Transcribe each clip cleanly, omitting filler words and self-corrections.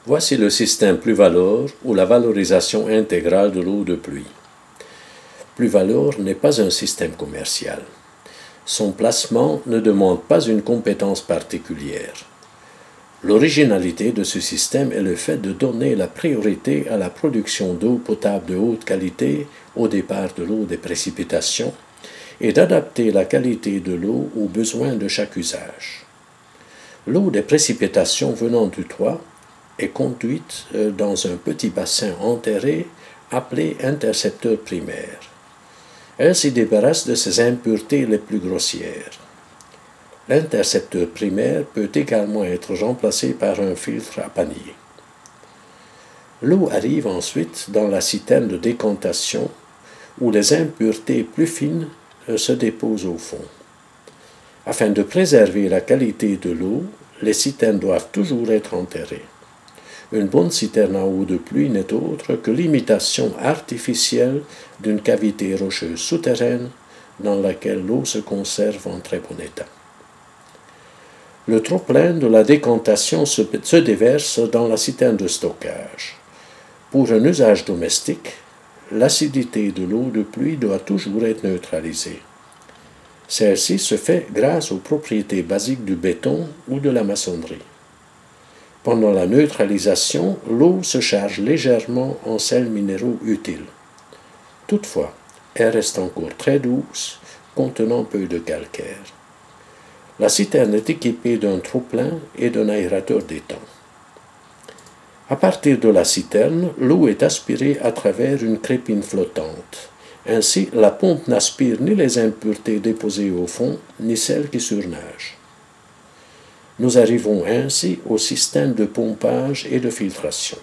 Voici le système Pluvalor ou la valorisation intégrale de l'eau de pluie. Pluvalor n'est pas un système commercial. Son placement ne demande pas une compétence particulière. L'originalité de ce système est le fait de donner la priorité à la production d'eau potable de haute qualité au départ de l'eau des précipitations et d'adapter la qualité de l'eau aux besoins de chaque usage. L'eau des précipitations venant du toit est conduite dans un petit bassin enterré appelé intercepteur primaire. Elle s'y débarrasse de ses impuretés les plus grossières. L'intercepteur primaire peut également être remplacé par un filtre à panier. L'eau arrive ensuite dans la citerne de décantation où les impuretés plus fines se déposent au fond. Afin de préserver la qualité de l'eau, les citernes doivent toujours être enterrées. Une bonne citerne à eau de pluie n'est autre que l'imitation artificielle d'une cavité rocheuse souterraine dans laquelle l'eau se conserve en très bon état. Le trop-plein de la décantation se déverse dans la citerne de stockage. Pour un usage domestique, l'acidité de l'eau de pluie doit toujours être neutralisée. Celle-ci se fait grâce aux propriétés basiques du béton ou de la maçonnerie. Pendant la neutralisation, l'eau se charge légèrement en sels minéraux utiles. Toutefois, elle reste encore très douce, contenant peu de calcaire. La citerne est équipée d'un trop-plein et d'un aérateur d'étang. À partir de la citerne, l'eau est aspirée à travers une crépine flottante. Ainsi, la pompe n'aspire ni les impuretés déposées au fond, ni celles qui surnagent. Nous arrivons ainsi au système de pompage et de filtration.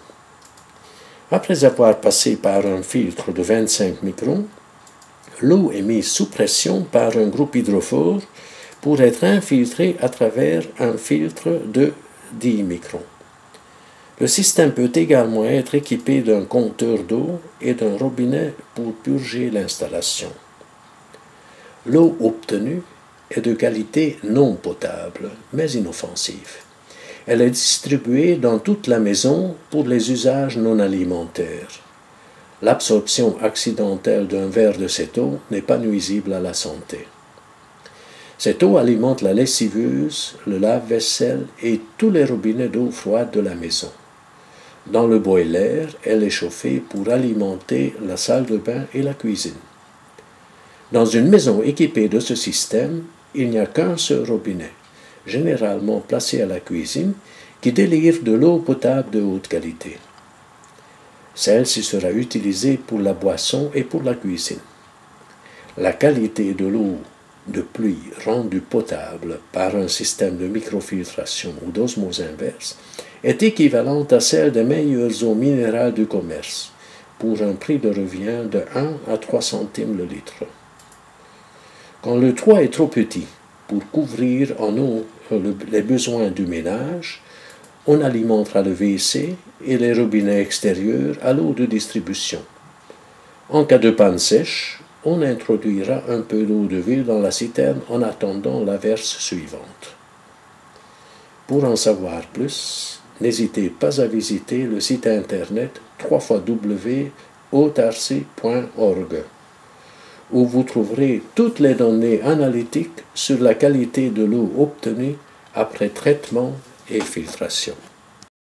Après avoir passé par un filtre de 25 microns, l'eau est mise sous pression par un groupe hydrophore pour être infiltrée à travers un filtre de 10 microns. Le système peut également être équipé d'un compteur d'eau et d'un robinet pour purger l'installation. L'eau obtenue est de qualité non potable, mais inoffensive. Elle est distribuée dans toute la maison pour les usages non alimentaires. L'absorption accidentelle d'un verre de cette eau n'est pas nuisible à la santé. Cette eau alimente la lessiveuse, le lave-vaisselle et tous les robinets d'eau froide de la maison. Dans le boiler, elle est chauffée pour alimenter la salle de bain et la cuisine. Dans une maison équipée de ce système, il n'y a qu'un seul robinet, généralement placé à la cuisine, qui délivre de l'eau potable de haute qualité. Celle-ci sera utilisée pour la boisson et pour la cuisine. La qualité de l'eau de pluie rendue potable par un système de microfiltration ou d'osmose inverse est équivalente à celle des meilleures eaux minérales du commerce, pour un prix de revient de 1 à 3 centimes le litre. Quand le toit est trop petit pour couvrir en eau les besoins du ménage, on alimentera le WC et les robinets extérieurs à l'eau de distribution. En cas de panne sèche, on introduira un peu d'eau de ville dans la citerne en attendant la verse suivante. Pour en savoir plus, n'hésitez pas à visiter le site internet www.autarcy.org où vous trouverez toutes les données analytiques sur la qualité de l'eau obtenue après traitement et filtration.